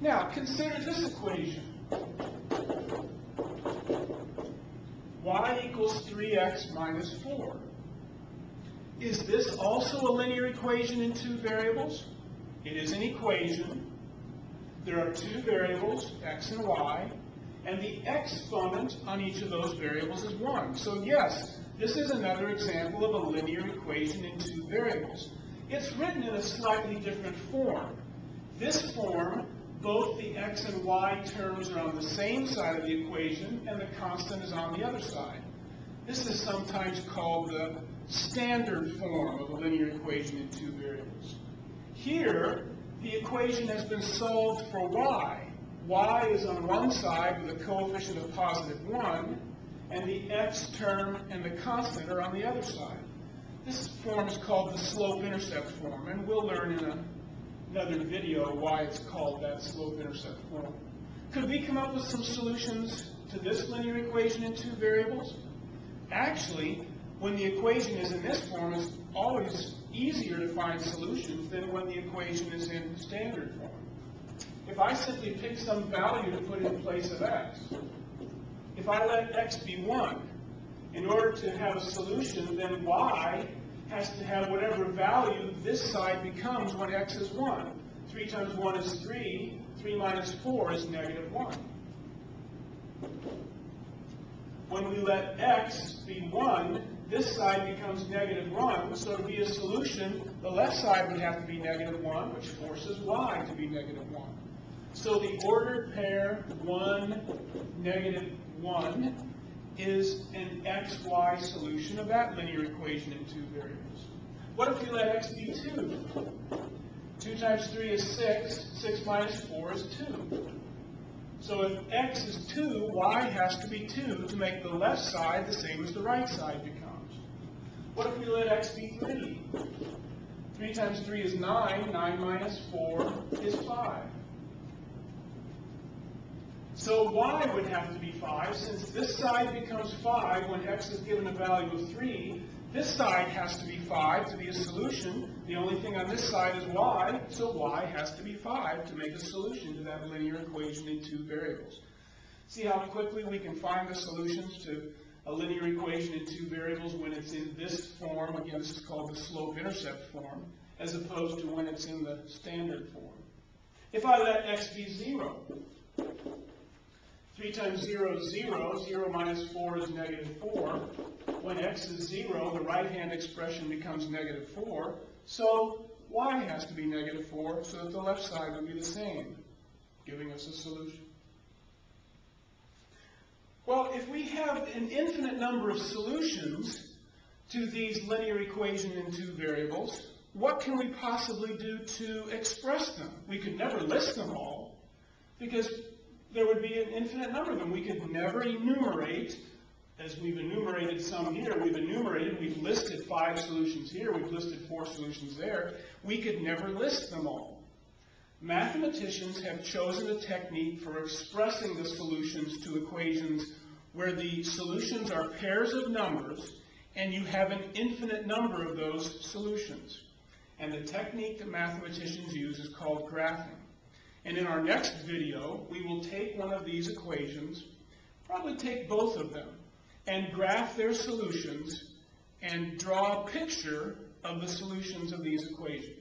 Now, consider this equation. Y equals 3x minus 4. Is this also a linear equation in two variables? It is an equation. There are two variables, x and y, and the exponent on each of those variables is 1. So yes, this is another example of a linear equation in two variables. It's written in a slightly different form. This form, both the x and y terms are on the same side of the equation, and the constant is on the other side. This is sometimes called the standard form of a linear equation in two variables. Here, the equation has been solved for y. Y is on one side with a coefficient of positive 1, and the x term and the constant are on the other side. This form is called the slope-intercept form, and we'll learn in another video why it's called that slope-intercept form. Could we come up with some solutions to this linear equation in two variables? Actually, when the equation is in this form, it's always easier to find solutions than when the equation is in standard form. If I simply pick some value to put in place of x, if I let x be 1, in order to have a solution, then y has to have whatever value this side becomes when x is 1. 3 times 1 is 3. 3 minus 4 is negative 1. When we let x be 1, this side becomes negative 1. So to be a solution, the left side would have to be negative 1, which forces y to be negative 1. So the ordered pair 1, negative 1 is an xy solution of that linear equation in two variables. What if we let x be 2? 2 times 3 is 6. 6 minus 4 is 2. So if x is 2, y has to be 2 to make the left side the same as the right side becomes. What if we let x be 3? 3 times 3 is 9. 9 minus 4 is 5. So y would have to be 5. Since this side becomes 5 when x is given a value of 3, this side has to be 5 to be a solution. The only thing on this side is y, so y has to be 5 to make a solution to that linear equation in two variables. See how quickly we can find the solutions to a linear equation in two variables when it's in this form. Again, this is called the slope-intercept form, as opposed to when it's in the standard form. If I let x be 0, 3 times 0 is 0. 0 minus 4 is negative 4. When x is 0, the right-hand expression becomes negative 4. So y has to be negative 4, so that the left side would be the same, giving us a solution. Well, if we have an infinite number of solutions to these linear equations in two variables, what can we possibly do to express them? We could never list them all, because there would be an infinite number of them. We could never enumerate, as we've enumerated some here. We've listed 5 solutions here. We've listed 4 solutions there. We could never list them all. Mathematicians have chosen a technique for expressing the solutions to equations where the solutions are pairs of numbers and you have an infinite number of those solutions. And the technique that mathematicians use is called graphing. And in our next video, we will take one of these equations, probably take both of them, and graph their solutions and draw a picture of the solutions of these equations.